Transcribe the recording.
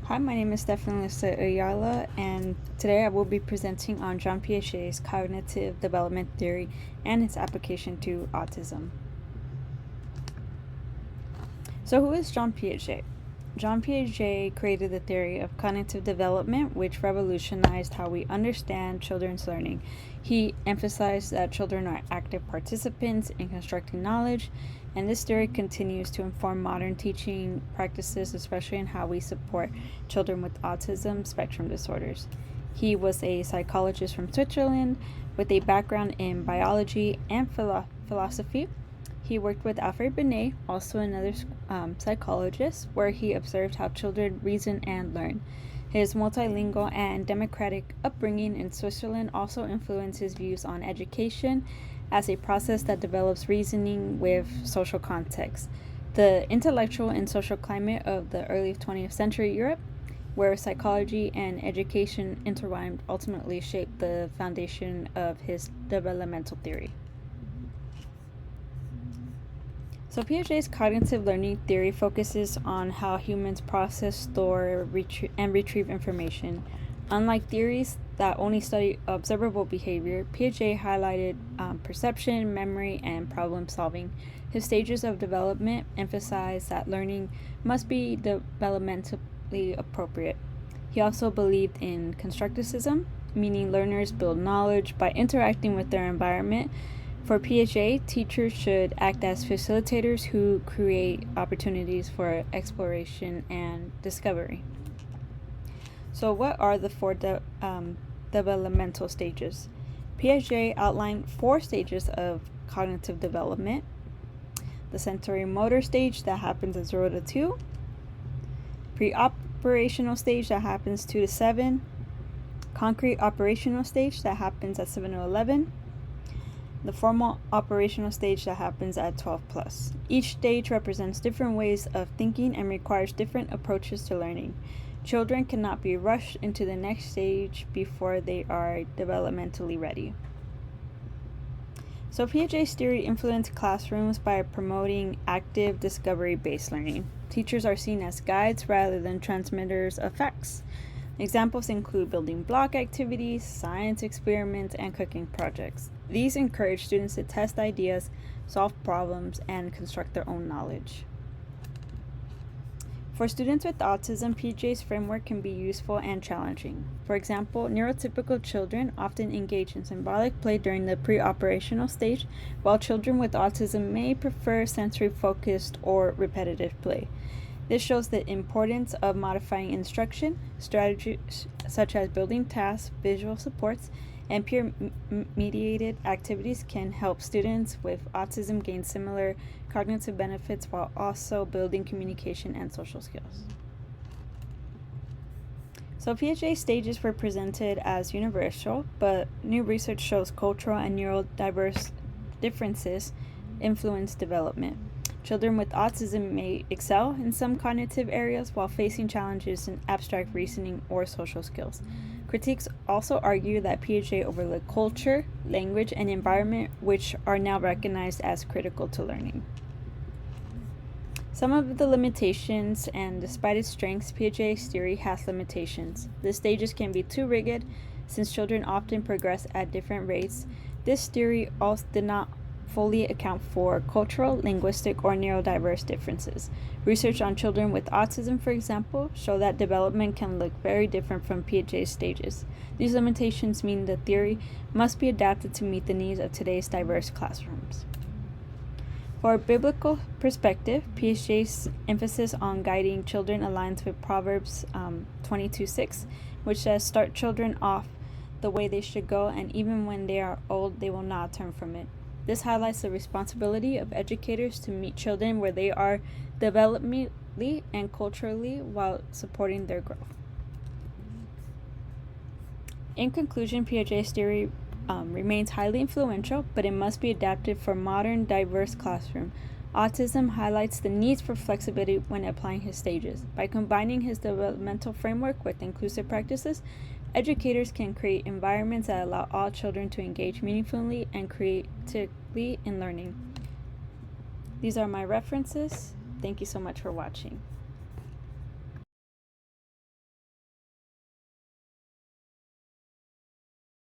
Hi, my name is Stephanie Lisa Ayala, and today I will be presenting on John Piaget's cognitive development theory and its application to autism. So, who is John Piaget? John Piaget created the theory of cognitive development, which revolutionized how we understand children's learning. He emphasized that children are active participants in constructing knowledge, and this theory continues to inform modern teaching practices, especially in how we support children with autism spectrum disorders. He was a psychologist from Switzerland with a background in biology and philosophy. He worked with Alfred Binet, also another psychologist, where he observed how children reason and learn. His multilingual and democratic upbringing in Switzerland also influenced his views on education as a process that develops reasoning with social context. The intellectual and social climate of the early 20th century Europe, where psychology and education intertwined, ultimately shaped the foundation of his developmental theory. So, Piaget's cognitive learning theory focuses on how humans process, store, and retrieve information. Unlike theories that only study observable behavior, Piaget highlighted perception, memory, and problem solving. His stages of development emphasize that learning must be developmentally appropriate. He also believed in constructivism, meaning learners build knowledge by interacting with their environment. For Piaget, teachers should act as facilitators who create opportunities for exploration and discovery. So, what are the four developmental stages? Piaget outlined 4 stages of cognitive development: the sensory motor stage that happens at 0 to 2, pre-operational stage that happens 2 to 7, concrete operational stage that happens at 7 to 11, the formal operational stage that happens at 12 plus. Each stage represents different ways of thinking and requires different approaches to learning. Children cannot be rushed into the next stage before they are developmentally ready. So Piaget's theory influenced classrooms by promoting active discovery-based learning. Teachers are seen as guides rather than transmitters of facts. Examples include building block activities, science experiments, and cooking projects. These encourage students to test ideas, solve problems, and construct their own knowledge. For students with autism, Piaget's framework can be useful and challenging. For example, neurotypical children often engage in symbolic play during the pre-operational stage, while children with autism may prefer sensory-focused or repetitive play. This shows the importance of modifying instruction. Strategies such as building tasks, visual supports, and peer-mediated activities can help students with autism gain similar cognitive benefits while also building communication and social skills. So Piaget's stages were presented as universal, but new research shows cultural and neurodiverse differences influence development. Children with autism may excel in some cognitive areas while facing challenges in abstract reasoning or social skills. Critics also argue that Piaget overlooked culture, language, and environment, which are now recognized as critical to learning. Some of the limitations, and despite its strengths, Piaget's theory has limitations. The stages can be too rigid, since children often progress at different rates. This theory also did not fully account for cultural, linguistic, or neurodiverse differences. Research on children with autism, for example, show that development can look very different from Piaget's stages. These limitations mean the theory must be adapted to meet the needs of today's diverse classrooms. For a biblical perspective, Piaget's emphasis on guiding children aligns with Proverbs 22:6, which says, "Start children off the way they should go, and even when they are old, they will not turn from it." This highlights the responsibility of educators to meet children where they are developmentally and culturally while supporting their growth. In conclusion, Piaget's theory remains highly influential, but it must be adapted for modern, diverse classroom. Autism highlights the needs for flexibility when applying his stages. By combining his developmental framework with inclusive practices, educators can create environments that allow all children to engage meaningfully and creatively in learning. These are my references. Thank you so much for watching.